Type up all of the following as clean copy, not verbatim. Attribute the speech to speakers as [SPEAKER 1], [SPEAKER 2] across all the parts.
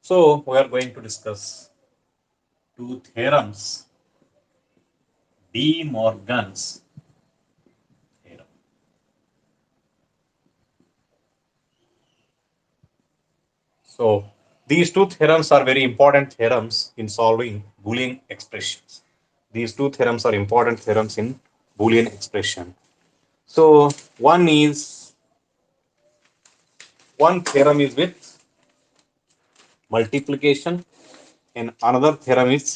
[SPEAKER 1] So we are going to discuss two theorems, De Morgan's theorem. So these two theorems are very important theorems in solving Boolean expressions. These two theorems are important theorems in Boolean expression. So one theorem is with multiplication and another theorem is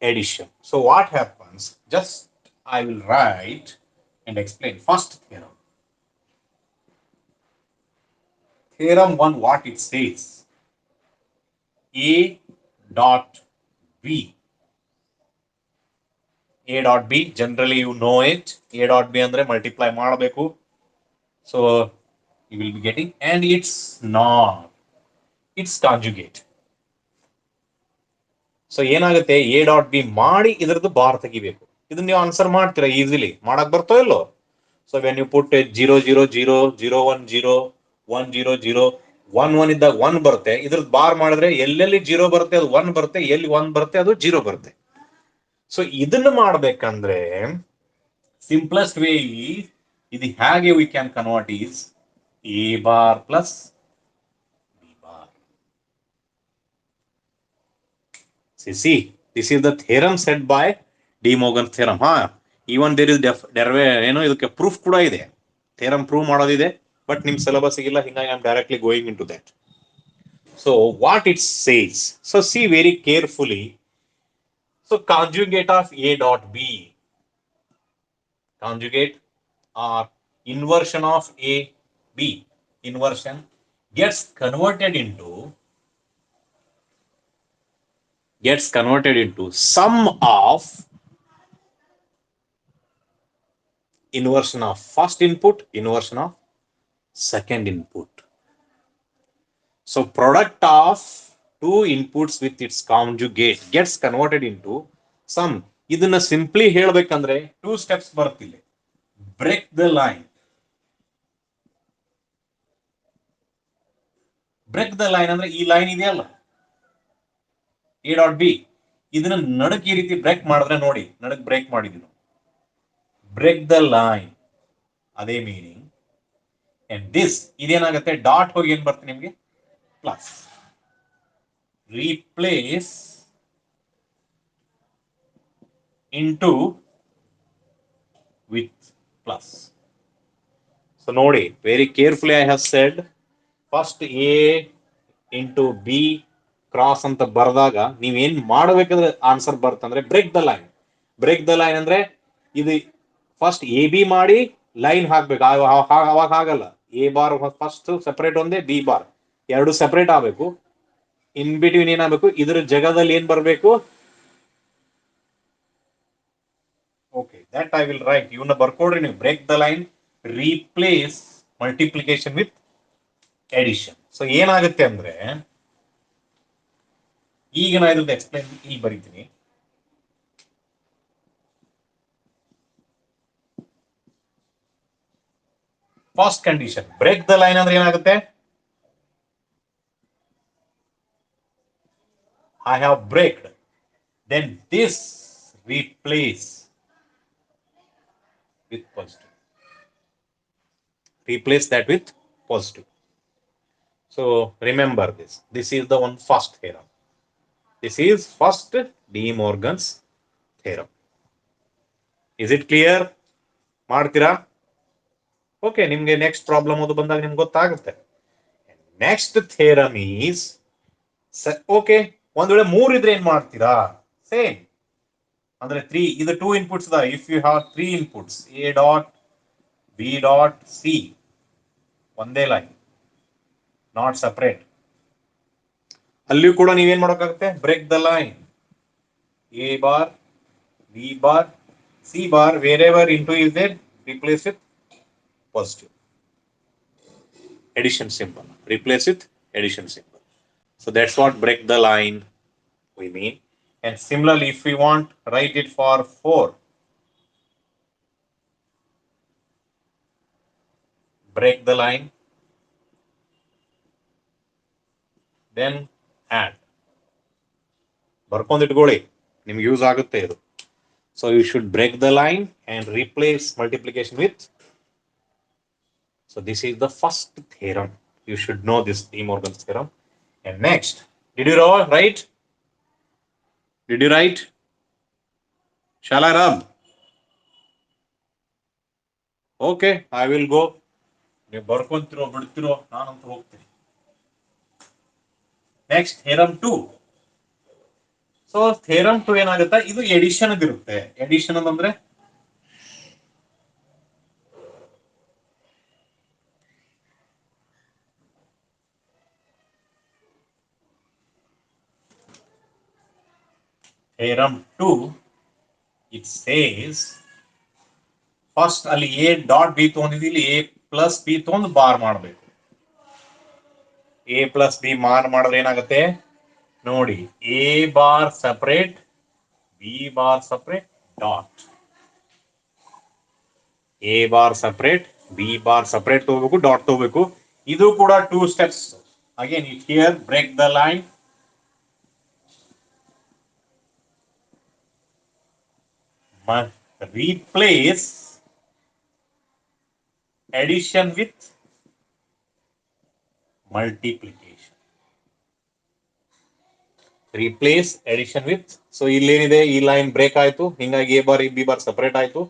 [SPEAKER 1] addition. So what happens? Just I will write and explain. First theorem. Theorem 1, what it says. A dot B. A dot B, generally you know it. A dot B andre multiply ಮಾಡಬೇಕು. So you will be getting, and it's not. It's conjugate. So ಏನಾಗುತ್ತೆ, A dot B ಮಾಡಿ ಇದರದ್ದು bar ತೆಗಿಬೇಕು. ಇದನ್ನ ನೀವು answer ಮಾಡ್ತೀರಾ easily, ಮಾಡಕ್ ಬರ್ತೋ ಇಲ್ಲೋ. ಸೊ ವೆನ್ ಯು ಪುಟ್ 0 0 0 0 1 0 0 1 0 0 1 ಇದ್ದಾಗ 1 ಬರುತ್ತೆ. ಇದ್ರದ್ದು ಬಾರ್ ಮಾಡಿದ್ರೆ ಎಲ್ಲೆಲ್ಲಿ 0 ಬರುತ್ತೆ ಅದು 1 ಬರುತ್ತೆ, ಎಲ್ಲಿ 1 ಬರುತ್ತೆ ಅದು 0 ಬರುತ್ತೆ. ಸೊ ಇದನ್ನ ಮಾಡ್ಬೇಕಂದ್ರೆ ಸಿಂಪ್ಲೆಸ್ಟ್ ವೇ ಇದು ಹೇಗೆ we can convert is A bar plus B bar. See, this is the theorem said by De Morgan theorem. Even there is ಏನೋ ಇದಕ್ಕೆ ಪ್ರೂಫ್ ಕೂಡ ಇದೆ, ಥಿಯರಮ್ ಪ್ರೂವ್ ಮಾಡೋದಿದೆ, ಬಟ್ ನಿಮ್ ಸಿಲೆಬಸ್ ಇಲ್ಲ, ಹಿಂಗಾಗಿ I am directly going into that. So what it says, so see very carefully. So conjugate of A dot B, conjugate or inversion of A, B, inversion gets converted into sum of inversion of first input, inversion of second input. So product of two inputs with its conjugate gets converted into sum. ಇದನ್ನ simply ಹೇಳ್ಬೇಕಂದ್ರೆ 2 steps ಬರ್ತಿಲ್ಲ. Break the line. Break the line ಅಂದ್ರೆ ಈ line ಇದೆಯಲ್ಲ A dot B, ಇದನ್ನ ನಡಕ್ ಈ ರೀತಿ break ಮಾಡಿದ್ರೆ ನೋಡಿ, ನಡಕ್ ಬ್ರೇಕ್ ಮಾಡಿದೀನಿ, ಬ್ರೇಕ್ ದ ಲೈನ್, ಅದೇ ಮೀನಿಂಗ್. ಅಂಡ್ ದಿಸ್ ಇದೇನಾಗುತ್ತೆ, ಡಾಟ್ ಹೋಗಿ ಏನ್ ಬರುತ್ತೆ ನಿಮ್ಗೆ, plus. Replace into with plus. So ನೋಡಿ, very carefully I have said, first A into B cross ಅಂತ ಬರೆದಾಗ ನೀವೇನ್ ಮಾಡಬೇಕಾದ್ರೆ ಆನ್ಸರ್ ಬರ್ತಂದ್ರೆ break the line. Break the line ಅಂದ್ರೆ ಇದು ಫಸ್ಟ್ ಎ ಬಿ ಮಾಡಿ ಲೈನ್ ಹಾಕ್ಬೇಕು, ಅವಾಗ ಆಗಲ್ಲ. ಎ ಬಾರ್ ಫಸ್ಟ್ ಸೆಪರೇಟ್ ಒಂದೇ, ಬಿ ಬಾರ್ ಎರಡು ಸೆಪರೇಟ್ ಆಗ್ಬೇಕು. ಇನ್ ಬಿಟ್ವೀನ್ ಏನಾಗಬೇಕು, ಇದ್ರ ಜಗದಲ್ಲಿ ಏನ್ ಬರಬೇಕು. Okay, that I will write. ಇವನ್ನ ಬರ್ಕೊಡ್ರಿ ನೀವು. Break the line, replace multiplication with addition. So ಏನಾಗುತ್ತೆ ಅಂದ್ರೆ, ಈಗ ನಾ ಇದ್ರದ್ದು ಎಕ್ಸ್ಪ್ಲೈನ್ ಇಲ್ಲಿ ಬರೀತೀನಿ. First condition, break the line ಅಂದ್ರೆ ಏನಾಗುತ್ತೆ, I have braked, then this replace with positive. Replace that with positive. So remember this. This is the one first theorem. This is first De Morgan's theorem. Is it clear? ಮಾಡ್ತೀರಾ? Okay, ನಿಮ್ಗೆ next problem ಅದು ಬಂದಾಗ ನಿಮ್ಗೆ ಗೊತ್ತಾಗುತ್ತೆ. Next theorem is, okay, ಒಂದ್ ವೇಳೆ 3 ಇದ್ರೆ ಏನ್ ಮಾಡ್ತೀರಾ, ಸೇಮ್ ಅಂದ್ರೆ 3, ಇದು 2 ಇನ್ಪುಟ್ಸ್ ಅದ. If you have 3 inputs, A dot B dot C, ಒಂದೇ ಲೈನ್, ನಾಟ್ ಸಪರೇಟ್, ಅಲ್ಲಿಯೂ ಕೂಡ ನೀವೇನ್ ಮಾಡೋಕ್ಕಾಗುತ್ತೆ, break the line, A bar B bar C bar, wherever into is there, replace with positive. Addition symbol, replace with addition symbol. So that's what break the line we mean. And similarly, if we want, write it for 4. Break the line, then add. ಬರ್ಕೊಂಡಿಟ್ಕೊಳ್ಳಿ, ನಿಮ್ಗೆ use ಆಗುತ್ತೆ ಇದು. So you should break the line and replace multiplication with. So this is the first theorem. You should know this De Morgan's theorem. And next, did you write? Did you write? Shall I rub? Okay, I will go. ನೀವು ಬರ್ಕೊಂತಿರೋ ಬಿಡ್ತಿರೋ ನಾನಂತ ಹೋಗ್ತೀನಿ. Next theorem 2. So theorem 2 ಏನಾಗುತ್ತೆ, ಇದು edition ಇರುತ್ತೆ. Edition ಅಂದ್ರೆ theorem 2, it says first ಅಲ್ಲಿ A dot B ತಗೊಂಡಿದ್ದೀವಿ, A plus B ತಗೊಂಡು bar ಮಾಡಬೇಕು. ಎ ಪ್ಲಸ್ ಬಿ ಮಾಡಿದ್ರೆ ಏನಾಗುತ್ತೆ ನೋಡಿ, A bar separate, B bar separate, dot. A bar separate, B bar separate ತಗೋಬೇಕು, ಡಾಟ್ ತಗೋಬೇಕು. ಇದು ಕೂಡ 2 steps. Again here break the line. Replace addition with multiplication. Replace addition with. So ಇಲ್ಲೇನಿದೆ, ಈ line break ಆಯ್ತು, ಹಿಂಗಾಗಿ A bar B bar separate ಆಯ್ತು.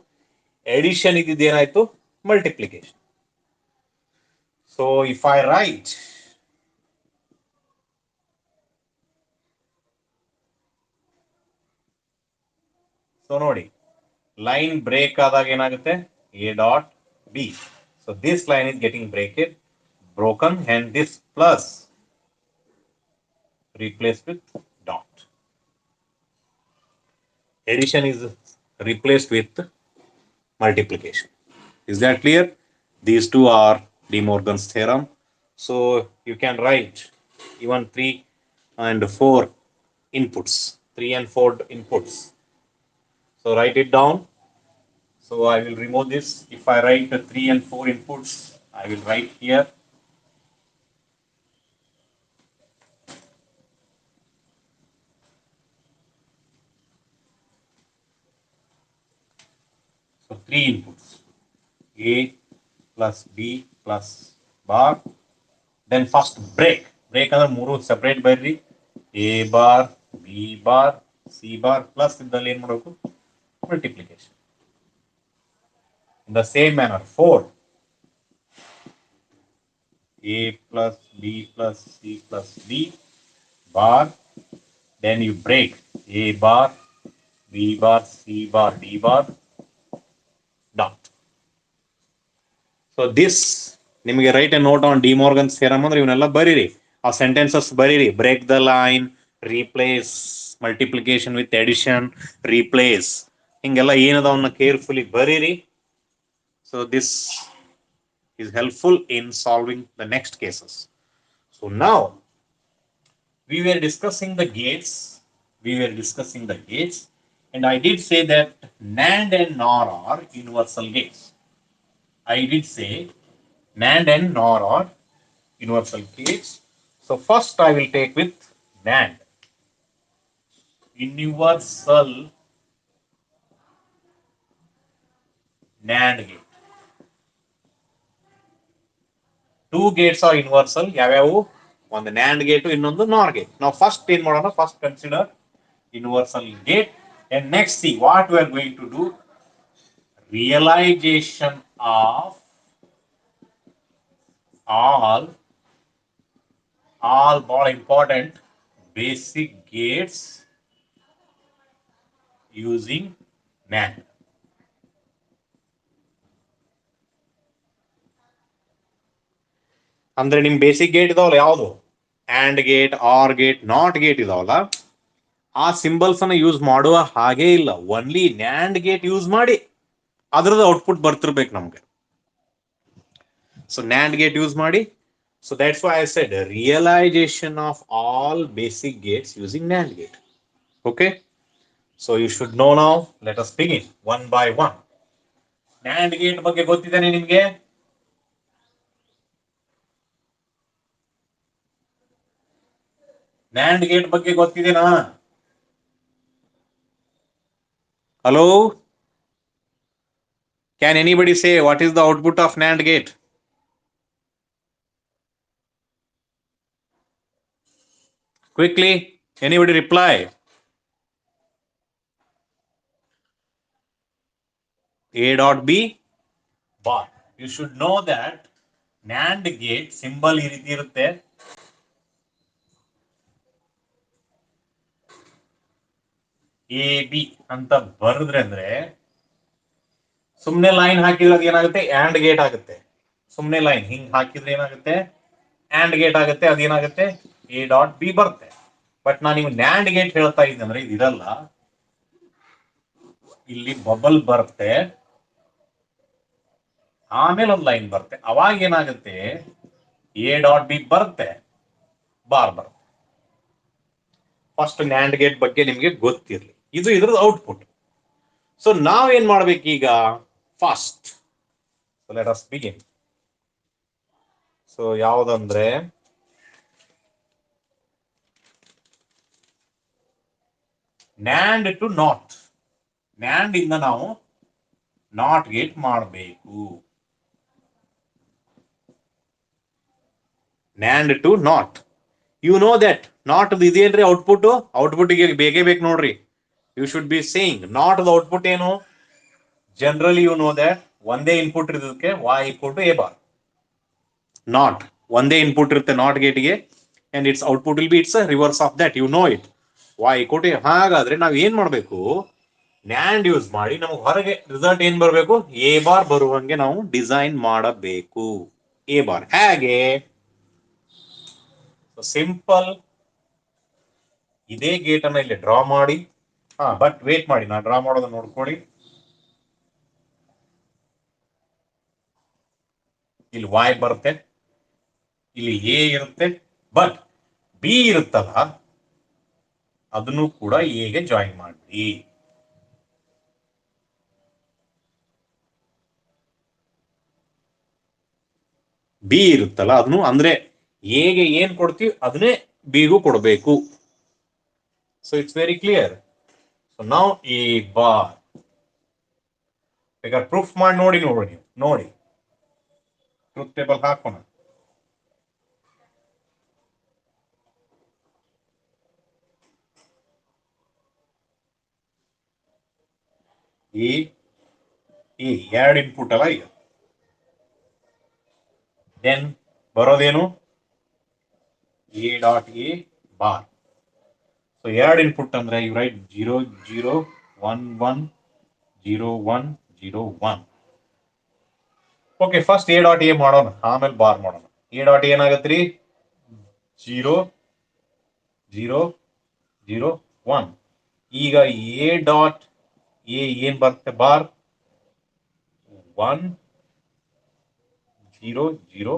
[SPEAKER 1] Addition ಇದೇನಾಯ್ತು, multiplication. So if I right so ನೋಡಿ, ಲೈನ್ ಬ್ರೇಕ್ ಆದಾಗ ಏನಾಗುತ್ತೆ, A dot B. So this line is getting broken, and this plus replaced with dot. Addition is replaced with multiplication. Is that clear? These two are De Morgan's theorem. So you can write even 3 and 4 inputs. 3 and 4 inputs. So write it down. So I will remove this. If I write 3 and 4 inputs, I will write here. So 3 inputs, A plus B plus bar. Then first break. Break under 3 separate ಬರ್ರಿ. A bar, B bar, C bar plus ಇದ್ದಲ್ಲಿ ಏನು ಮಾಡಬೇಕು, multiplication. In the same manner, 4. A plus B plus C plus D bar. Then you break A bar, B bar, C bar, D bar, dot. So this, ನಿಮಗೆ write a note on De Morgan's theorem ಅಂದ್ರೆ ಇವನ್ನೆಲ್ಲ ಬರೀರಿ, ಆ sentences ಬರೀರಿ. Break the line, replace multiplication with addition, replace, ಹಿಂಗೆಲ್ಲ ಏನದವನ್ನ carefully ಬರೀರಿ. So this is helpful in solving the next cases. So now we were discussing the gates. And I did say that NAND and NOR are universal gates. I did say NAND and NOR are universal gates. So first I will take with NAND. Universal NAND gate. 2 gates are universal. ಯಾವ್ಯಾವು, ಒಂದು NAND gate, ಇನ್ನೊಂದು NOR gate. Now first ಏನು ಮಾಡೋಣ, first consider universal gate, and next see what we are going to do. Realization of all more important basic gates using NAND. ಅಂದ್ರೆ ನಿಮ್ basic gate ಇದಾವಲ್ಲ, ಯಾವುದು and gate, or gate, not gate ಇದಾವಲ್ಲ, ಆ symbols ಅನ್ನ use ಮಾಡುವ ಹಾಗೆ ಇಲ್ಲ. ಒನ್ಲಿ ನ್ಯಾಂಡ್ ಗೇಟ್ ಯೂಸ್ ಮಾಡಿ ಅದರದ ಔಟ್ಪುಟ್ ಬರ್ತಿರ್ಬೇಕು ನಮ್ಗೆ. ಸೊ ನ್ಯಾಂಡ್ ಗೇಟ್ ಯೂಸ್ ಮಾಡಿ. So that's why I said realisation of all basic gates using NAND gate. Okay, so you should know now. Let us begin one by one. NAND gate ಬಗ್ಗೆ ಗೊತ್ತಿದ್ದೇನೆ ನಿಮ್ಗೆ? NAND gate ಬಗ್ಗೆ ಗೊತ್ತಿದೆನಾ? Hello, can anybody say what is the output of NAND gate? Quickly, anybody reply? A dot B bar. You should know that NAND gate symbol ಈ ರೀತಿ ಇರುತ್ತೆ. A B ಅಂತ ಬರೆದ್ರೆ ಅಂದ್ರೆ ಸುಮ್ನೆ ಲೈನ್ ಹಾಕಿದ್ರೆ ಅದು ಏನಾಗುತ್ತೆ? ಆಂಡ್ ಗೇಟ್ ಆಗುತ್ತೆ. ಸುಮ್ನೆ ಲೈನ್ ಹಿಂಗ್ ಹಾಕಿದ್ರೆ ಏನಾಗುತ್ತೆ? ಆಂಡ್ ಗೇಟ್ ಆಗುತ್ತೆ. ಅದೇನಾಗುತ್ತೆ? ಎ ಡಾಟ್ ಬಿ ಬರುತ್ತೆ. ಬಟ್ ನಾನು ನೀವು ನ್ಯಾಂಡ್ ಗೇಟ್ ಹೇಳ್ತಾ ಇದ್ದೆ ಅಂದ್ರೆ ಇದಿರಲ್ಲ, ಇಲ್ಲಿ ಬಬಲ್ ಬರುತ್ತೆ, ಆಮೇಲೆ ಒಂದು ಲೈನ್ ಬರುತ್ತೆ. ಅವಾಗ ಏನಾಗುತ್ತೆ? ಎ ಡಾಟ್ ಬಿ ಬರುತ್ತೆ, ಬಾರ್ ಬರುತ್ತೆ. ಫಸ್ಟ್ ನ್ಯಾಂಡ್ ಗೇಟ್ ಬಗ್ಗೆ ನಿಮಗೆ ಗೊತ್ತಿರಲಿ. ಇದು ಇದ್ರದ್ದು ಔಟ್ಪುಟ್. ಸೊ ನಾವೇನ್ ಮಾಡ್ಬೇಕೀಗ? First let us begin. So ಯಾವ್ದಂದ್ರೆ ನ್ಯಾಂಡ್ ಟು ನಾಟ್. ನ್ಯಾಂಡ್ ಇಂದ ನಾವು ನಾಟ್ ಗೇಟ್ ಮಾಡಬೇಕು. NAND to not. You know that not ಇದೇನ್ರಿ ಔಟ್ಪುಟ್? ಔಟ್ಪುಟ್ ಗೆ ಬೇಕೇ ಬೇಕು ನೋಡ್ರಿ. You should be saying not the output ಏನು? ಜನರಲಿ ಯು ನೋ ದಟ್ ಒಂದೇ ಇನ್ಪುಟ್ ಇರೋದಕ್ಕೆ y equal to a bar. Not ಒಂದೇ ಇನ್ಪುಟ್ ಇರುತ್ತೆ ನಾಟ್ ಗೇಟ್ಗೆ, and it's output will be its reverse of that. You know it. y equal to. ಹಾಗಾದ್ರೆ ನಾವ್ ಏನ್ ಮಾಡ್ಬೇಕು? ನ್ಯಾಂಡ್ ಯೂಸ್ ಮಾಡಿ ನಮಗೆ ಹೊರಗೆ ರಿಸಲ್ಟ್ ಏನ್ ಬರಬೇಕು? ಎ ಬಾರ್ ಬರುವಂಗೆ ನಾವು ಡಿಸೈನ್ ಮಾಡಬೇಕು. ಎ ಬಾರ್ ಹೇಗೆ? ಸಿಂಪಲ್. ಇದೇ ಗೇಟ್ ಅನ್ನ ಇಲ್ಲಿ ಡ್ರಾ ಮಾಡಿ. ಬಟ್ ವೇಟ್ ಮಾಡಿ, ನಾ ಡ್ರಾ ಮಾಡೋದನ್ನ ನೋಡ್ಕೊಳ್ಳಿ. ಇಲ್ಲಿ y ಬರುತ್ತೆ, ಇಲ್ಲಿ ಎ ಇರುತ್ತೆ, ಬಟ್ ಬಿ ಇರುತ್ತಲ್ಲ ಅದನ್ನು ಕೂಡ ಎಗೆ ಜಾಯಿನ್ ಮಾಡಿ. ಬಿ ಇರುತ್ತಲ್ಲ ಅದನ್ನು, ಅಂದ್ರೆ ಎಗೆ ಏನ್ ಕೊಡ್ತೀವಿ ಅದನ್ನೇ ಬಿಗೂ ಕೊಡಬೇಕು. So it's very clear. So ನಾವು ಎ ಬಾರ್ ಬೇಕಾದ್ರೆ ಪ್ರೂಫ್ ಮಾಡಿ ನೋಡಿ ನೀವು ನೋಡಿ. ಟ್ರೂತ್ ಟೇಬಲ್ ಹಾಕೋಣ. ಈ ಎರಡು ಇನ್ಪುಟ್ ಅಲ್ಲ ಈಗ. ದೆನ್ ಬರೋದೇನು? A dot A bar. So ಎರಡು ಇನ್ಪುಟ್ ಅಂದ್ರೆ you write 0 0 1 1 0 1 0 1. Okay, first A dot A ಮಾಡೋಣ, ಆಮೇಲೆ ಬಾರ್ ಮಾಡೋಣ. ಎ ಡಾಟ್ ಏನಾಗತ್ರಿ? 0 0 0 1. ಈಗ ಎ ಡಾಟ್ ಎ ಏನ್ ಬರುತ್ತೆ? ಬಾರ್ 1 0 0.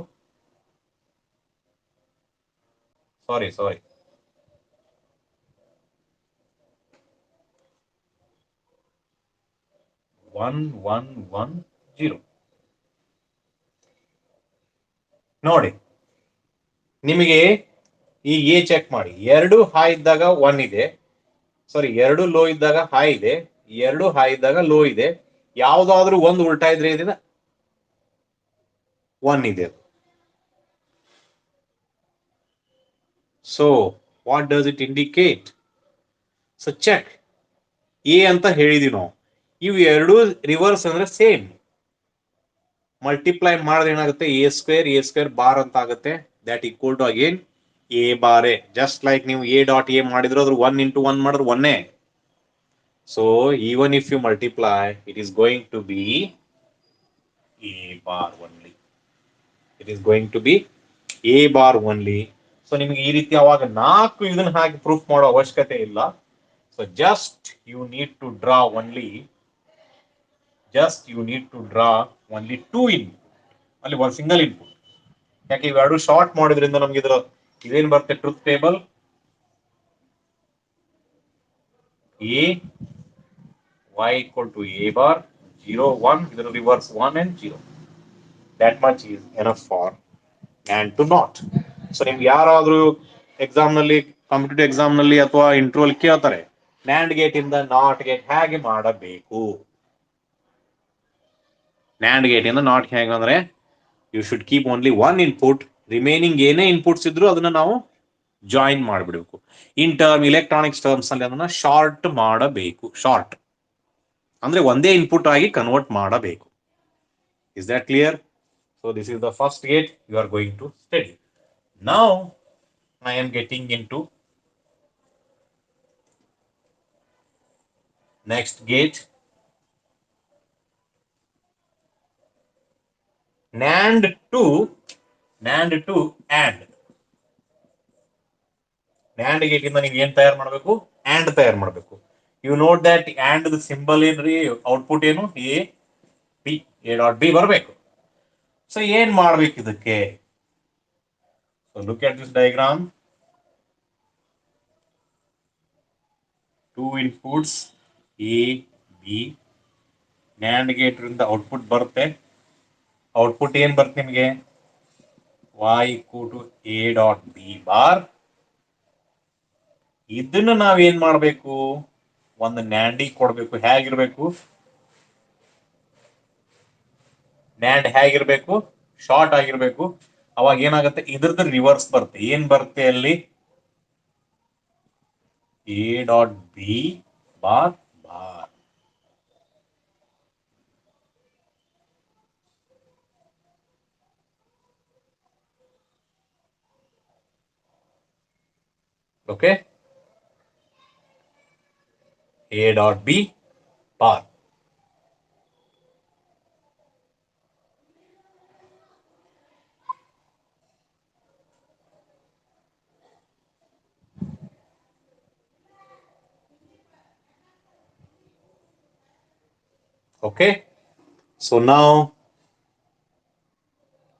[SPEAKER 1] ಸಾರಿ 1 1 1 0. ನೋಡಿ ನಿಮಗೆ ಈ ಎ ಚೆಕ್ ಮಾಡಿ. ಎರಡು ಹೈ ಇದ್ದಾಗ 1 ಇದೆ, ಸಾರಿ ಎರಡು ಲೋ ಇದ್ದಾಗ ಹೈ ಇದೆ, ಎರಡು ಹೈ ಇದ್ದಾಗ ಲೋ ಇದೆ. ಯಾವ್ದಾದ್ರೂ ಒಂದು ಉಲ್ಟಾ ಇದ್ರೆ ಇದನ್ನ 1 ಇದೆ. So what does it indicate? So check. A ಅಂತ ಹೇಳಿದೀವಿ ನಾವು. ಇವು ಎರಡು ರಿವರ್ಸ್ ಅಂದ್ರೆ ಸೇಮ್. ಮಲ್ಟಿಪ್ಲೈ ಮಾಡಿದ್ರೆ ಏನಾಗುತ್ತೆ? ಎ ಸ್ಕ್ವೇರ್ ಬಾರ್ ಅಂತ ಆಗುತ್ತೆ. That equal to again A bar. Just like ನೀವು ಎ ಡಾಟ್ ಎ ಮಾಡಿದ್ರು ಅದ್ರ 1 into 1 ಮಾಡಿದ್ರೆ 1. So even if you multiply, it is going to be a bar only. It is going to be a bar only. So ನಿಮಗೆ ಈ ರೀತಿ ಅವಾಗ 4 ಇದನ್ನ ಹಾಕಿ proof ಮಾಡೋ ಅವಶ್ಯಕತೆ ಇಲ್ಲ. So just you need to draw only 2 input. ಅಲ್ಲಿ ಒಂದು ಸಿಂಗಲ್ ಇನ್ಪುಟ್. ಯಾಕೆ ಇವೆರಡು ಶಾರ್ಟ್ ಮಾಡೋದ್ರಿಂದ ನಮ್ಗೆ ಇದರ ಇದೇನ್ ಬರುತ್ತೆ? Truth table A y equal to a bar 0 1. ಇದರ reverse 1 and 0. That much is enough for and to not. So ನಿಮ್ಗೆ ಯಾರಾದ್ರೂ ಎಕ್ಸಾಮ್ ನಲ್ಲಿ ಕಾಂಪಿಟೇಟಿವ್ ಎಕ್ಸಾಮ್ ನಲ್ಲಿ ಅಥವಾ ಇಂಟರ್ವಲ್ ಕೇಳ್ತಾರೆ, ನ್ಯಾಂಡ್ ಗೇಟ್ ಇಂದ ನಾಟ್ ಗೇಟ್ ಹೇಗೆ ಮಾಡಬೇಕು. ನ್ಯಾಂಡ್ ಗೇಟ್ ಇಂದ ನಾಟ್ ಹೇಗೆ ಅಂದ್ರೆ you should keep only one input, remaining ಏನೇ ಇನ್ಪುಟ್ಸ್ ಇದ್ರು ಅದನ್ನ ನಾವು ಜಾಯಿನ್ ಮಾಡಿಬಿಡಬೇಕು. ಇನ್ ಟರ್ಮ್ ಇಲೆಕ್ಟ್ರಾನಿಕ್ಸ್ ಟರ್ಮ್ಸ್ ಅಲ್ಲಿ ಅದನ್ನ ಶಾರ್ಟ್ ಮಾಡಬೇಕು. ಶಾರ್ಟ್ ಅಂದ್ರೆ ಒಂದೇ ಇನ್ಪುಟ್ ಆಗಿ ಕನ್ವರ್ಟ್ ಮಾಡಬೇಕು. Is that clear? So this is the first gate you are going to study. Now I am getting into next gate. NAND to AND. NAND gate ಇಂದ ನೀವು ಏನು ತಯಾರು ಮಾಡಬೇಕು? AND ತಯಾರು ಮಾಡಬೇಕು. You note that AND the symbol ಏನ್ರಿ, output ಏನು? A B, A dot B ಬರಬೇಕು. ಸೊ ಏನ್ ಮಾಡ್ಬೇಕು ಇದಕ್ಕೆ? So look at this diagram. 2 inputs A B. NAND gate ಇಂದ ಔಟ್ಪುಟ್ ಬರುತ್ತೆ. ಔಟ್ಪುಟ್ ಏನ್ ಬರುತ್ತೆ ನಿಮಗೆ? y equal to a dot b bar. ಇದನ್ನ ನಾವೇನ್ ಮಾಡಬೇಕು? ಒಂದು ನ್ಯಾಂಡಿ ಕೊಡಬೇಕು. ಹೇಗಿರ್ಬೇಕು? ನ್ಯಾಂಡ್ ಹೇಗಿರ್ಬೇಕು? ಶಾರ್ಟ್ ಆಗಿರ್ಬೇಕು. ಅವಾಗ ಏನಾಗುತ್ತೆ? ಇದ್ರದ್ದು ರಿವರ್ಸ್ ಬರುತ್ತೆ. ಏನ್ ಬರುತ್ತೆ ಅಲ್ಲಿ? A dot B bar bar. Okay, A dot B bar. Okay, so now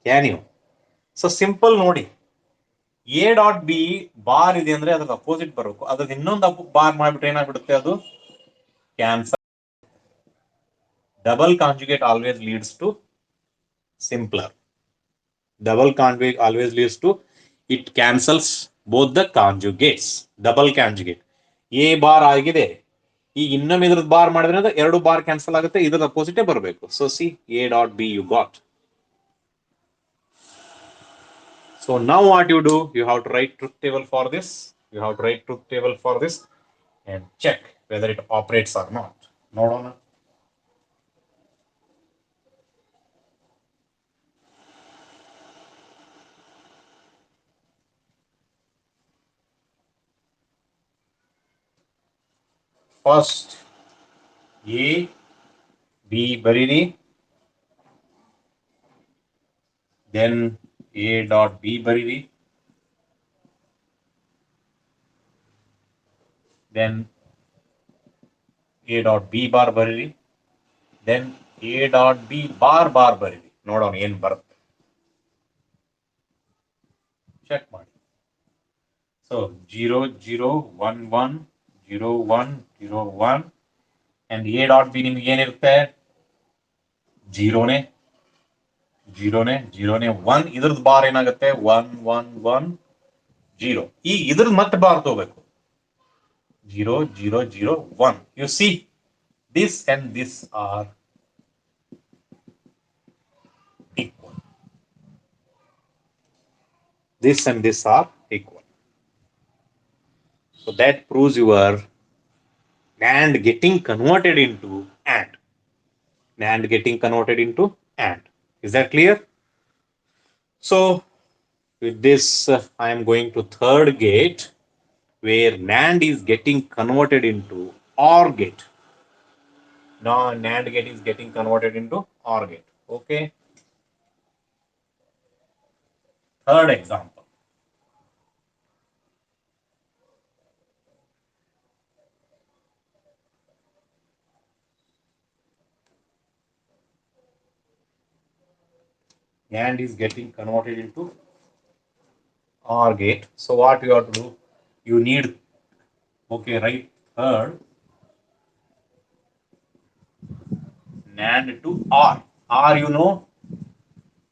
[SPEAKER 1] can you? So simple ನೋಡಿ, ಎ ಡಾಟ್ ಬಿ ಬಾರ್ ಇದೆ ಅಂದ್ರೆ ಅದ್ರ ಅಪೋಸಿಟ್ ಬರಬೇಕು. ಅದ್ರ ಇನ್ನೊಂದು ಬಾರ್ ಮಾಡಿಬಿಟ್ರೆ ಏನಾಗ್ಬಿಡುತ್ತೆ? ಅದು cancel. Double conjugate always leads to simpler. Double conjugate always leads to, it cancels both the conjugates. Double conjugate. A bar ಆಗಿದೆ, ಈಗ ಇನ್ನೊಮ್ಮೆ ಇದ್ರದ್ದು ಬಾರ್ ಮಾಡಿದ್ರೆ ಅಂದ್ರೆ ಎರಡು ಬಾರ್ ಕ್ಯಾನ್ಸಲ್ ಆಗುತ್ತೆ, ಇದ್ರ ಅಪೋಸಿಟೇ ಬರಬೇಕು. So see A dot B you got. So now what you do? You have to write truth table for this. You have to write truth table for this and check whether it operates or not. ನೋಡೋಣ. First A B ಬರೀರಿ, then a dot b ಬರೀರಿ, then a dot b bar ಬರೀರಿ, then a dot b bar bar ಬರೀರಿ. ನೋಡೋಣ ಏನ್ ಬರುತ್ತೆ, check ಮಾಡಿ. So 0 0 1 1 0 1 0 1 and a dot b ನಿಮ್ಗೆ ಏನಿರುತ್ತೆ? ಜೀರೋನೇ 1. ಇದ್ರದ್ದು ಬಾರ್ ಏನಾಗುತ್ತೆ? 1 1 1 0. ಈಗ ಇದ್ರದ್ದು ಮತ್ತೆ ಬಾರ್ ತಗೋಬೇಕು. 0 0 0 1. You see, this and this are equal. This and this are equal. So that proves your NAND getting converted into AND. NAND getting converted into AND. Is that clear? So with this, I am going to third gate, where NAND is getting converted into OR gate. Now NAND gate is getting converted into OR gate. Okay. Third example. NAND is getting converted into OR gate. So what you have to do? You need, okay, right, third NAND to OR. OR you know,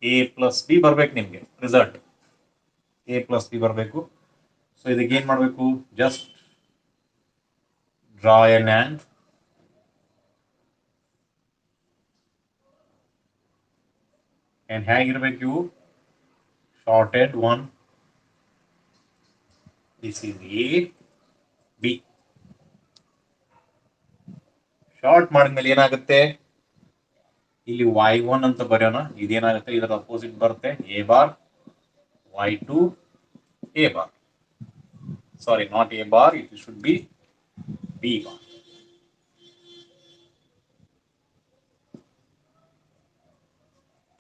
[SPEAKER 1] A plus B ಬರಬೇಕು ನಿಮಗೆ result. A plus B ಬರಬೇಕು. So ಇದಕ್ಕೆ ಏನ್ ಮಾಡಬೇಕು? Just draw N and ಹೇಗಿರ್ಬೇಕು ಇವು? Sorted one. This is A B. Short ಮಾಡಿದ್ಮೇಲೆ ಏನಾಗುತ್ತೆ? ಇಲ್ಲಿ y1 ಅಂತ ಬರೆಯೋಣ. ಇದೇನಾಗುತ್ತೆ? ಇದರ ಅಪೋಸಿಟ್ ಬರುತ್ತೆ A bar, y2 a bar. Sorry, not a bar, it should be b bar.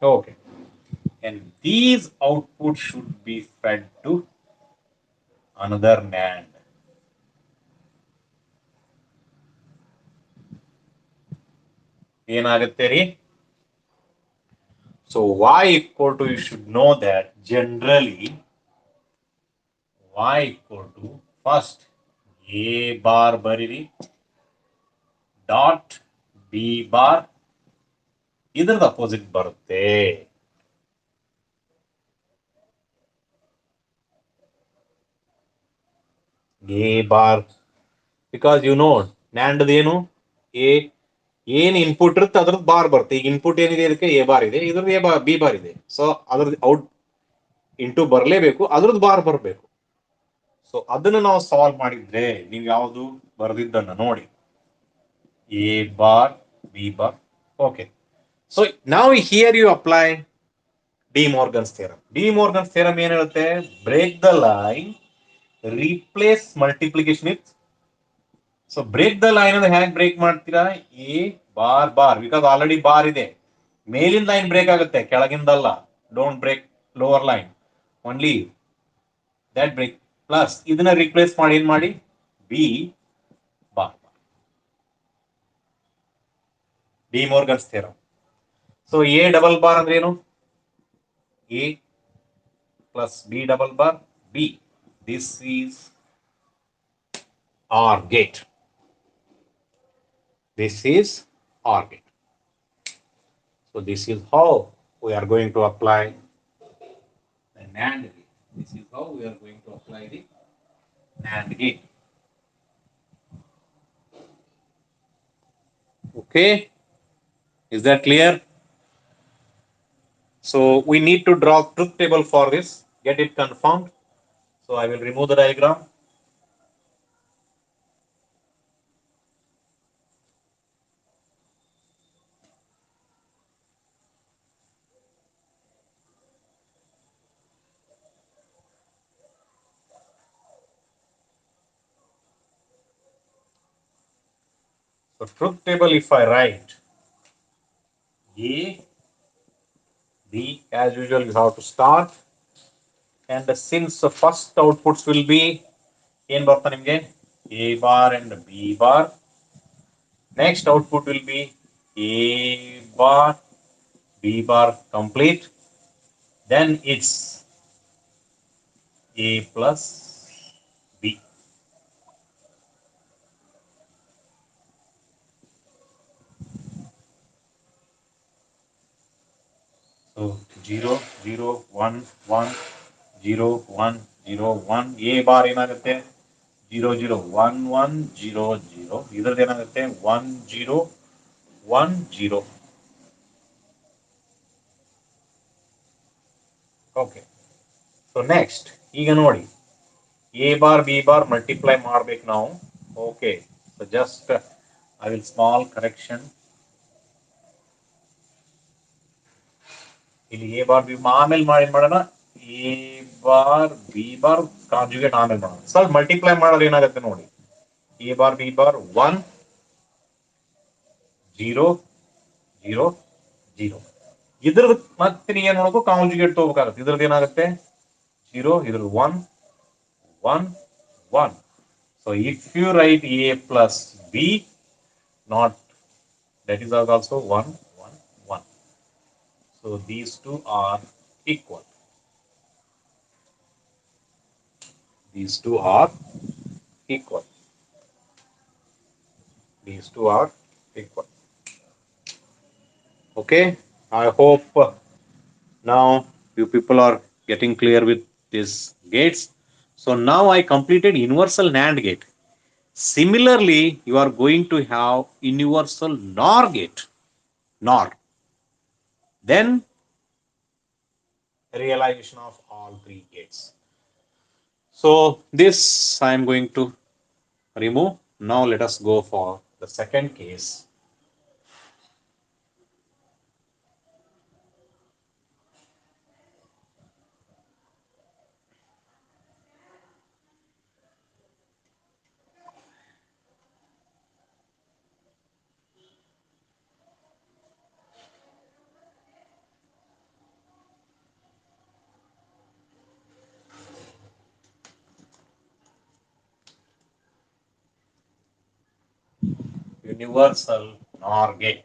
[SPEAKER 1] Okay, and these outputs should be fed to another NAND. ಏನಾಗುತ್ತೆ ರೀ? So y equal to, you should know that generally y equal to, first a bar ಬರೀರಿ, dot b bar ಇದರದ opposite ಬರುತ್ತೆ. a bar, because you know NAND ಏನು? a ಏನ್ input ಇರುತ್ತೆ ಅದ್ರದ್ದು bar ಬರುತ್ತೆ. ಈಗ ಇನ್ಪುಟ್ ಏನಿದೆ, ಇದಕ್ಕೆ ಎ ಬಾರ್ ಇದೆ, ಇದ್ರದ್ದು ಎ ಬಾರ್ ಬಿ ಬಾರ್ ಇದೆ. ಸೊ ಅದ್ರದ್ದು ಔಟ್ ಇಂಟು ಬರಲೇಬೇಕು, ಅದ್ರದ್ದು ಬಾರ್ ಬರಬೇಕು. ಸೊ ಅದನ್ನು ನಾವು ಸಾಲ್ವ್ ಮಾಡಿದ್ರೆ ನೀವು ಯಾವುದು ಬರೆದಿದ್ದನ್ನು ನೋಡಿ, A bar B bar. Okay, so ನಾವು here you apply De Morgan's theorem. De Morgan's theorem ಏನ್ ಹೇಳುತ್ತೆ? Break the line, replace multiplication with. So break the line ಅಂದ್ರೆ ಹೇಗೆ ಬ್ರೇಕ್ ಮಾಡ್ತೀರಾ? A bar bar, because already bar ಇದೆ. ಮೇಲಿನ line break ಆಗುತ್ತೆ, ಕೆಳಗಿಂದಲ್ಲ. Don't break lower line, only that break. Plus ಇದನ್ನ ರಿಪ್ಲೇಸ್ ಮಾಡಿ ಏನ್ ಮಾಡಿ? B bar. De Morgan's theorem. So A double bar ಅಂದ್ರೆ ಏನು? A plus B double bar B. This is R gate. This is OR gate. So this is how we are going to apply the NAND gate. This is how we are going to apply the NAND gate. Okay, is that clear? So we need to draw truth table for this, get it confirmed. So I will remove the diagram. So truth table, if I write A, B, as usual you have to start. And since the first outputs will be in A bar and B bar, next output will be A bar, B bar complete. Then it's A plus B. So 0, 0, 1, 1, 0, 1, 0, 1. A bar ಏನಾಗುತ್ತೆ? 0, 0, 1, 1, 0, 0. ಇದರದ್ದು ಏನಾಗುತ್ತೆ? 1, 0, 1, 0. Okay. So next, ಈಗ ನೋಡಿ, A bar B bar multiply ಮಾಡ್ಬೇಕು ನಾವು. Okay. So just I will small correction. ಇಲ್ಲಿ A bar B ಆಮೇಲೆ ಮಾಡೋಣ. A bar B bar conjugate ಆಮೇಲೆ ಮಾಡೋಣ. ಸ್ವಲ್ಪ ಮಲ್ಟಿಪ್ಲೈ ಮಾಡೋದು ಏನಾಗುತ್ತೆ ನೋಡಿ. A bar B bar 1, 0, 0, 0. ಇದ್ರದ್ದು ಮತ್ತೆ ನೀವು ಏನ್ ನೋಡ್ಬೇಕು? ಕಾಂಜುಗೇಟ್ ತಗೋಬೇಕಾಗುತ್ತೆ. ಇದ್ರದ್ದು ಏನಾಗುತ್ತೆ? 0, ಇದ್ರದ್ದು 1, 1, 1. So if you write A plus B, not that is also 1, 1, 1. So these two are equal. These two are equal. These two are equal. Okay, I hope now you people are getting clear with these gates. So now I completed universal NAND gate. Similarly, you are going to have universal NOR gate. NOR. Then realization of all three gates. So this I am going to remove. Now let us go for the second case. Universal NOR gate.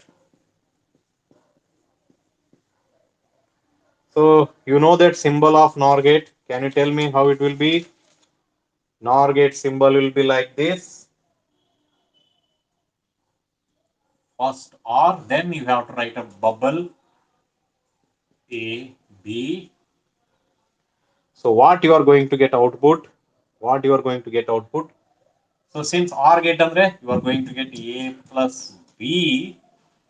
[SPEAKER 1] So you know that symbol of NOR gate. Can you tell me how it will be? NOR gate symbol will be like this. First OR, then you have to write a bubble A, B. So what you are going to get output? What you are going to get output? So since OR gate andre, you are going to get A plus B.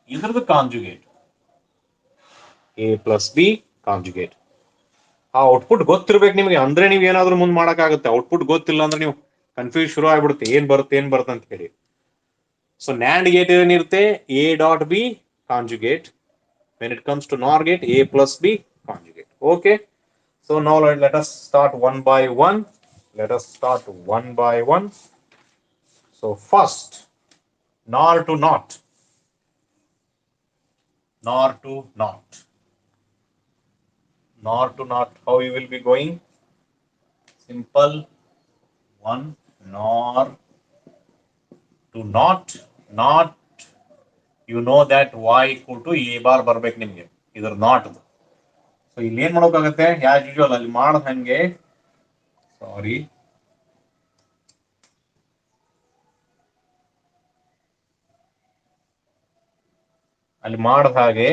[SPEAKER 1] Either the conjugate. A plus B conjugate. ಆ output ಗೊತ್ತಿರ್ಬೇಕು ನಿಮಗೆ, ಅಂದ್ರೆ ನೀವು ಏನಾದ್ರೂ ಮುಂದೆ ಮಾಡಕ್ಕಾಗುತ್ತೆ. Output ಗೊತ್ತಿಲ್ಲ ಅಂದ್ರೆ ನೀವು ಕನ್ಫ್ಯೂಸ್ ಶುರು ಆಗ್ಬಿಡುತ್ತೆ, ಏನ್ ಬರುತ್ತೆ ಅಂತ ಹೇಳಿ. ಸೊ ನ್ಯಾಂಡ್ ಗೇಟ್ ಏನಿರುತ್ತೆ, A dot B conjugate. When it comes to NOR gate, A plus B conjugate. Okay, so now let us start one by one. Let us start one by one. So first, NOR to NOT. NOR to NOT. NOR to NOT. How you will be going? Simple. One NOR to NOT. NOT. You know that y equal to a bar ಬರ್ಬೇಕು ನಿಮಗೆ, ಇದರ not. So ಇಲ್ಲಿ ಏನ್ ಮಾಡೋಕ್ಕಾಗತ್ತೆ, as usual ಅಲ್ಲಿ ಮಾಡದ ಹಂಗೆ, ಸಾರಿ, ಅಲ್ಲಿ ಮಾಡದ ಹಾಗೆ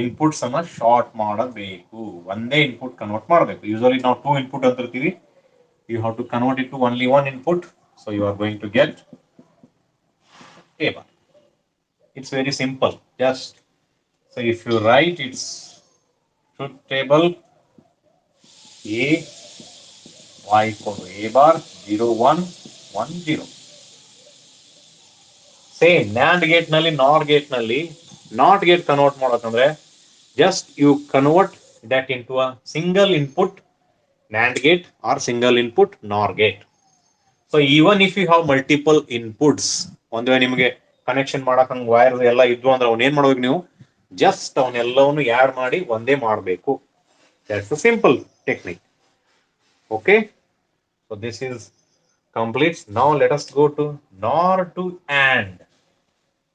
[SPEAKER 1] ಇನ್ಪುಟ್ಸ್ ಅನ್ನ ಶಾರ್ಟ್ ಮಾಡಬೇಕು. ಒಂದೇ ಇನ್ಪುಟ್ ಕನ್ವರ್ಟ್ ಮಾಡಬೇಕು. ಯೂಶಲಿ ನಾವು 2 ಇನ್ಪುಟ್ ಅಂತ ಇರ್ತೀವಿ. You have to convert it to only 1 input. So you are going to get a bar. It's very simple. Just so if you write its truth table, a y equal to a bar 0 1 1 0. Same NAND gate ನಲ್ಲಿ NOR gate ನಲ್ಲಿ not gate convert ಮಾಡೋಕಂದ್ರೆ just you convert that into a single input NAND gate or single input NOR gate. So even if you have multiple inputs, ಒಂದು ವೇಳೆ ನಿಮಗೆ connection ಮಾಡಕ್ ಹಂಗೆ wire ಎಲ್ಲ ಇದ್ವು ಅಂದ್ರೆ ಅವ್ನ ಏನ್ ಮಾಡ್ಬೇಕು ನೀವು, ಜಸ್ಟ್ ಅವನ್ನೆಲ್ಲವನ್ನು ಆಡ್ ಮಾಡಿ ಒಂದೇ ಮಾಡಬೇಕು. That's a simple technique. Okay, so this is complete. Now let us go to NOR to AND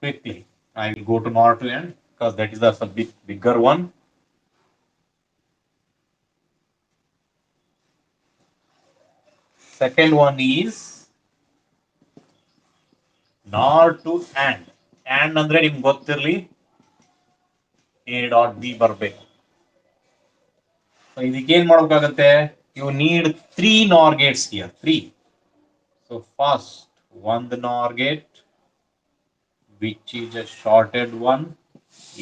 [SPEAKER 1] quickly. I will go to NOR to AND because that is the bigger one. Second one is NOR to AND. AND ಅಂದ್ರೆ ನಿಮ್ಗೆ ಗೊತ್ತಿರಲಿ A dot B ಬರಬೇಕು. So ಇದಕ್ಕೆ ಏನ್ ಮಾಡಬೇಕಾಗುತ್ತೆ, you need 3 NOR gates here. 3. So first one the NOR gate which is a shorted one,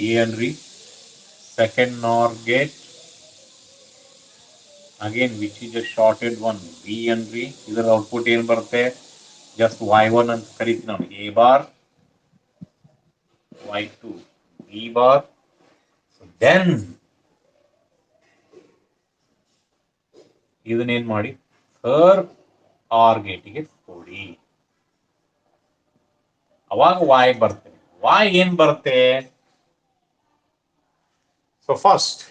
[SPEAKER 1] A and B. Second NOR gate again which is a shorted one, B and B. ಇದರ output ಏನು ಬರುತ್ತೆ, just y1 ಅಂತ ಕರೀತೀವಿ ನಾವು, A bar, y2 B bar. So then ಇದನ್ನೇನ್ ಮಾಡಿ third R ಗೇಟಿಗೆ ಕೊಡಿ, ಅವಾಗ y ಬರುತ್ತೆ. y ಏನ್ ಬರುತ್ತೆ, so first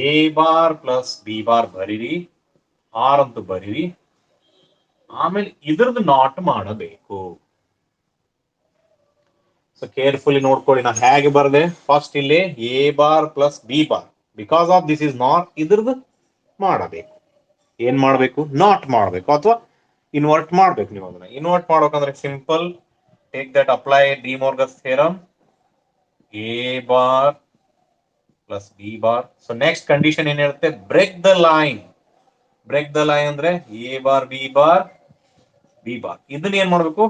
[SPEAKER 1] A bar plus B bar ಬರೀರಿ, ಆರ್ ಅಂತ ಬರೀರಿ, ಆಮೇಲೆ ಇದ್ರದ್ದು ನಾಟ್ ಮಾಡಬೇಕು. ಸೊ ಕೇರ್ಫುಲಿ ನೋಡ್ಕೊಳ್ಳಿ ನಾ ಹೇಗೆ ಬರದೆ. ಫಸ್ಟ್ ಇಲ್ಲಿ A bar plus B bar, because of this is not, ಇದ್ರದ್ದು ಮಾಡಬೇಕು. ಏನ್ ಮಾಡಬೇಕು, ನಾಟ್ ಮಾಡಬೇಕು ಅಥವಾ ಇನ್ವರ್ಟ್ ಮಾಡಬೇಕು. ನೀವು ಅದನ್ನ ಇನ್ವರ್ಟ್ ಮಾಡ್ಬೇಕಂದ್ರೆ simple, take that apply De Morgan's theorem, A bar plus B bar. So next condition ಏನಿರುತ್ತೆ, break the line break the line ಅಂದ್ರೆ A bar B bar B bar. ಇದನ್ನ ಏನ್ ಮಾಡ್ಬೇಕು?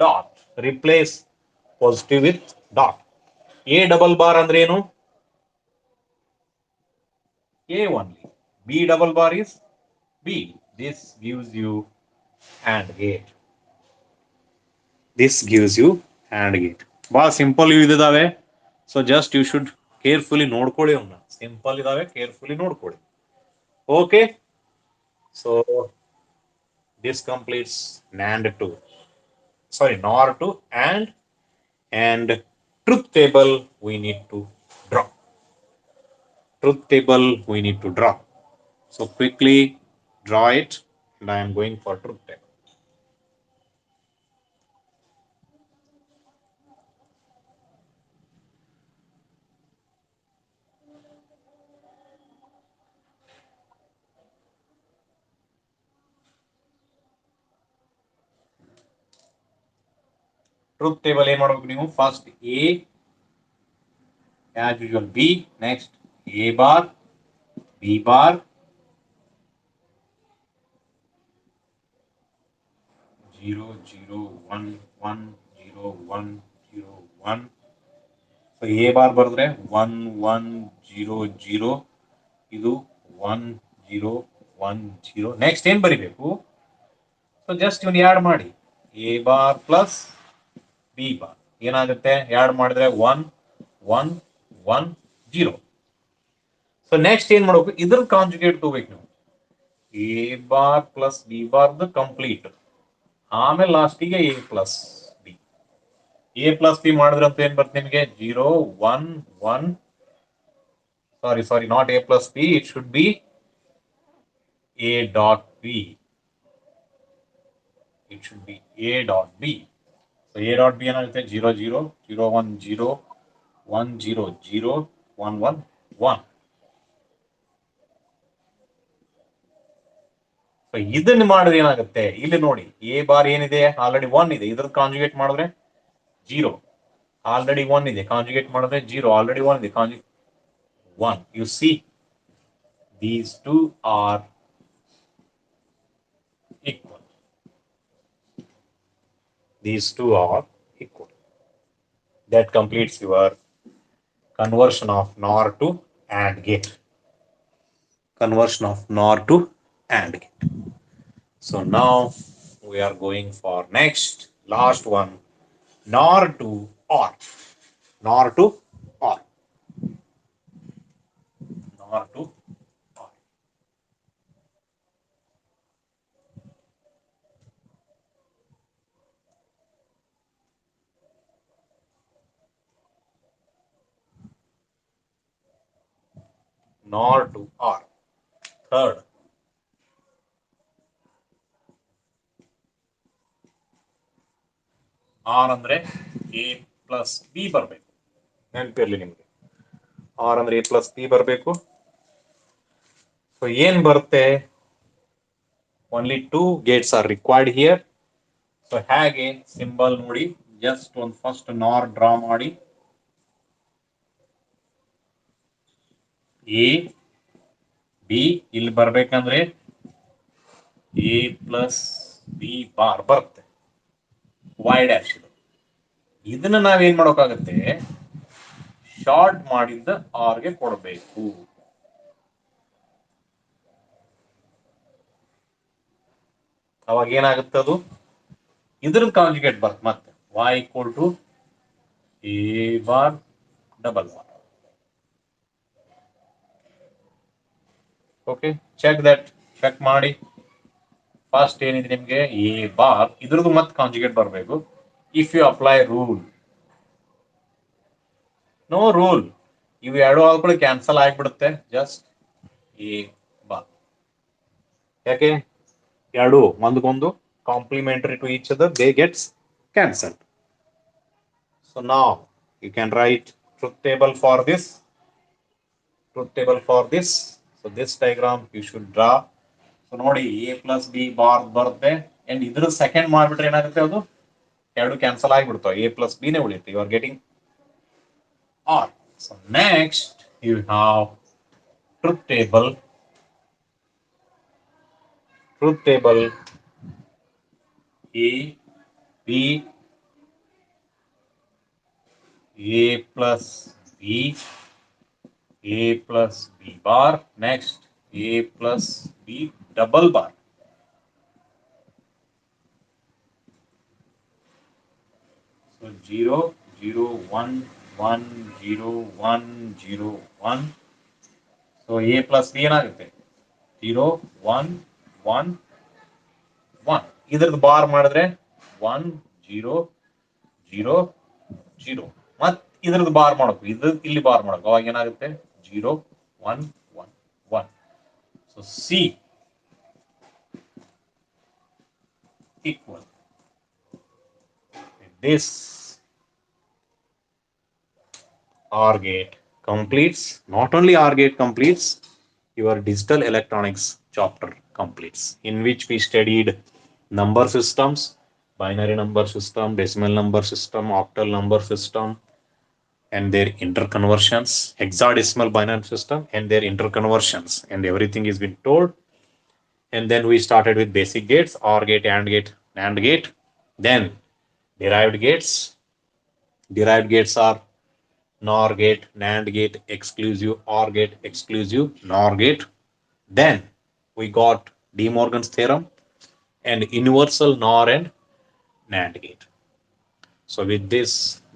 [SPEAKER 1] Dot. Replace positive with dot. A double bar ಅಂದ್ರೆ ಏನು? A only. B double bar is B. This gives you AND gate. This gives you AND gate. ಬಹಳ simple ಇದಾವೆ. So just you should carefully ನೋಡ್ಕೊಳ್ಳಿ ಅವನ್ನ. Simple ಇದಾವೆ, carefully ನೋಡ್ಕೊಳ್ಳಿ. Okay, so this completes NAND to, sorry, NOR to and truth table we need to draw. Truth table we need to draw. So quickly draw it, and I am going for truth table. Truth table ಏನು ಮಾಡಬೇಕು ನೀವು? First A, as usual B, next A bar, B bar, 0 0 1 1 0 1 0 1. So A bar ಬರೆದ್ರೆ 1 1 0 0, ಇದು 1 0 1 0. Next ಏನ್ ಬರಿಬೇಕು? So just ಇವನ್ add ಮಾಡಿ, A bar plus B bar ಏನಾಗುತ್ತೆ? Add ಮಾಡಿದ್ರೆ 1 1 1 0. ಸೊ ನೆಕ್ಸ್ಟ್ ಏನ್ ಮಾಡಬೇಕು? ಇದ್ರ ಕಾಂಜುಗೇಟ್ ತಗೋಬೇಕು ನೀವು. A bar plus B bar complete, ಆಮೇಲೆ ಲಾಸ್ಟಿಗೆ A plus B. A plus B ಮಾಡಿದ್ರೆ ಅಂತ ಏನ್ ಬರ್ತದೆ ನಿಮಗೆ? 0 1 1. Sorry, not A plus B, it should be A dot B. It should be A dot B. So A dot B ಏನಾಗುತ್ತೆ? 0 0 0 1 0 1 0 0 1 1 1. So ಇದನ್ನ ಮಾಡಿದ್ರೆ ಏನಾಗುತ್ತೆ? ಇಲ್ಲಿ ನೋಡಿ, ಎ ಬಾರ್ ಏನಿದೆ? ಆಲ್ರೆಡಿ 1 ಇದೆ. ಇದ್ರ ಕಾಂಜುಗೇಟ್ ಮಾಡಿದ್ರೆ 0. ಆಲ್ರೆಡಿ 1 ಇದೆ, ಕಾಂಜುಗೇಟ್ ಮಾಡಿದ್ರೆ 0. ಆಲ್ರೆಡಿ 1 ಇದೆ, conjugate 1. You see, these two are equal. These two are equal. That completes your conversion of NOR to AND gate. Conversion of NOR to AND gate. So now we are going for next, last one, NOR to OR. NOR to OR. NOR to OR. NOR to OR. Third, OR ಅಂದ್ರೆ A plus B ಬರಬೇಕು. ನೆನಪಿರ್ಲಿ ನಿಮ್ಗೆ, OR ಅಂದ್ರೆ A plus B ಬರಬೇಕು. So ಏನ್ ಬರುತ್ತೆ? Only 2 gates are required here. So ಹೇಗೆ symbol ನೋಡಿ, ಜಸ್ಟ್ ಒಂದು ಫಸ್ಟ್ ನಾರ್ ಡ್ರಾ ಮಾಡಿ, ಎ ಬಿ ಇಲ್ಲಿ ಬರ್ಬೇಕಂದ್ರೆ ಎ ಪ್ಲಸ್ ಬಿ ಬಾರ್ ಬರುತ್ತೆ, ವೈ ಡ್ಯಾಶ್. ಇದನ್ನ ನಾವೇನ್ ಮಾಡೋಕ್ಕಾಗತ್ತೆ? ಶಾರ್ಟ್ ಮಾಡಿದ್ದ ಆರ್ಗೆ ಕೊಡಬೇಕು. ಅವಾಗ ಏನಾಗುತ್ತೆ? ಅದು ಇದ್ರದ್ದು ಕಾಂಜುಗೇಟ್ ಬರುತ್ತೆ ಮತ್ತೆ, y equal to A bar double bar. Okay, check that. Check ಮಾಡಿ. ಫಸ್ಟ್ ಏನಿದೆ ನಿಮ್ಗೆ? ಎ ಬಾರ್, ಇದ್ರದ್ದು ಮತ್ತೆ ಕಾಂಜುಗೇಟ್ ಬರಬೇಕು. If you apply rule, no rule, ಇವು ಎರಡು ಆಲ್ಕೊಳ್ಳಿ ಕ್ಯಾನ್ಸಲ್ ಆಗಿಬಿಡುತ್ತೆ. Just A bar. ಯಾಕೆ? ಎರಡು ಒಂದಕ್ಕೊಂದು complementary to each other, they gets cancelled. So now you can write truth table for this. Truth table for this. So this diagram you should draw. So ನೋಡಿ, a plus b bar ಬರುತ್ತೆ, and ಇದ್ರ second ಮಾಡ್ಬಿಟ್ರೆ ಏನಾಗುತ್ತೆ? ಅದು ಎರಡು cancel ಆಗಿಬಿಡ್ತಾವೆ, a plus b ನೇ ಉಳಿಯುತ್ತೆ. You are getting OR. So next you have truth table truth table A, B, A plus B, A plus B bar, next A plus B double bar. So 0, 0, 1, 1, 0, 1, 0, 1. So A plus B ಏನಾಗುತ್ತೆ 0, 1, 1, 1. ಇದ್ರದ್ದು bar ಮಾಡಿದ್ರೆ 1, 0, 0, 0. ಮತ್ತೆ ಇದ್ರದ್ದು bar ಮಾಡಬೇಕು, ಇದು ಇಲ್ಲಿ bar ಮಾಡಬೇಕು, ಅವಾಗ ಏನಾಗುತ್ತೆ 0, 1, 1, 1. So C equal this OR gate completes, not only OR gate completes, your digital electronics chapter completes, in which we studied number systems, binary number system, decimal number system, octal number system, and their interconversions, hexadecimal binary system and their interconversions, and everything is been told. And then we started with basic gates, OR gate, AND gate, NAND gate. Then derived gates. Derived gates are NOR gate, NAND gate, exclusive, OR gate, exclusive, NOR gate. Then we got De Morgan's theorem and universal NOR and NAND gate. So with this,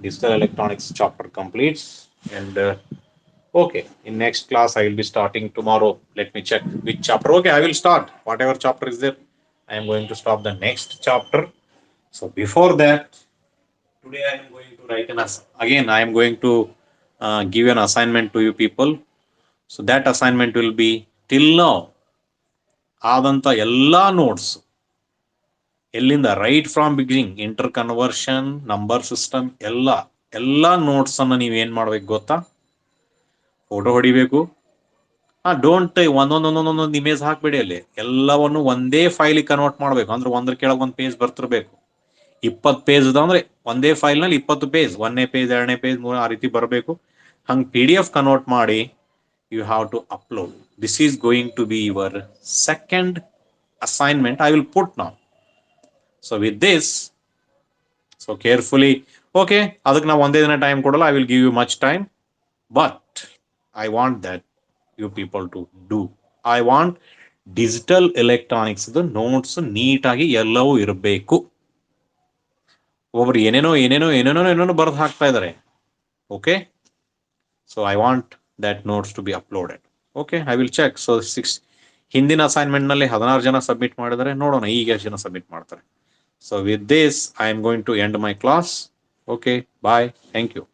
[SPEAKER 1] digital electronics chapter completes. And okay, in next class I will be starting tomorrow. Let me check which chapter. Okay, I will start whatever chapter is there. I am going to stop the next chapter. So before that, today I am going to write again. I am going to give an assignment to you people. So that assignment will be till now ಆದಂತ ಎಲ್ಲಾ notes ಎಲ್ಲಿಂದ right from beginning inter conversion number system ಎಲ್ಲ notes ಅನ್ನ ನೀವು ಏನ್ ಮಾಡ್ಬೇಕು ಗೊತ್ತಾ, photo ಹೊಡಿಬೇಕು. ಡೋಂಟ್ ಒಂದೊಂದೊಂದೊಂದೊಂದು ಇಮೇಜ್ ಹಾಕ್ಬೇಡಿ, ಅಲ್ಲಿ ಎಲ್ಲವನ್ನು ಒಂದೇ ಫೈಲ್ ಕನ್ವರ್ಟ್ ಮಾಡ್ಬೇಕು. ಅಂದ್ರೆ ಒಂದ್ರ ಕೆಳಗೆ ಒಂದು ಪೇಜ್ ಬರ್ತಿರ್ಬೇಕು. 20 ಪೇಜ್ ಅಂದ್ರೆ ಒಂದೇ ಫೈಲ್ ನಲ್ಲಿ 20 ಪೇಜ್, 1ನೇ ಪೇಜ್ 2ನೇ ಪೇಜ್ 3 ಆ ರೀತಿ ಬರಬೇಕು. ಹಂಗೆ PDF ಕನ್ವರ್ಟ್ ಮಾಡಿ you have to upload. This is going to be your second assignment I will put now. So with this, so carefully, okay, ಅದಕ್ಕೆ ನಾವು ಒಂದೇ ದಿನ ಟೈಮ್ ಕೊಡಲ್ಲ, I will give you much time, but I want that you people to do. I want digital electronics notes ನೀಟಾಗಿ ಎಲ್ಲವೂ ಇರಬೇಕು. ಒಬ್ರು ಏನೇನೋ ಬರೆದು ಹಾಕ್ತಾ ಇದ್ದಾರೆ. Okay, so I want that notes to be uploaded. Okay, I will check. So ಹಿಂದಿನ assignment ನಲ್ಲಿ 16 ಜನ ಸಬ್ಮಿಟ್ ಮಾಡಿದರೆ, ನೋಡೋಣ ಈಗ ಎಷ್ಟು ಜನ ಸಬ್ಮಿಟ್ ಮಾಡ್ತಾರೆ. So with this I am going to end my class. Okay, bye, thank you.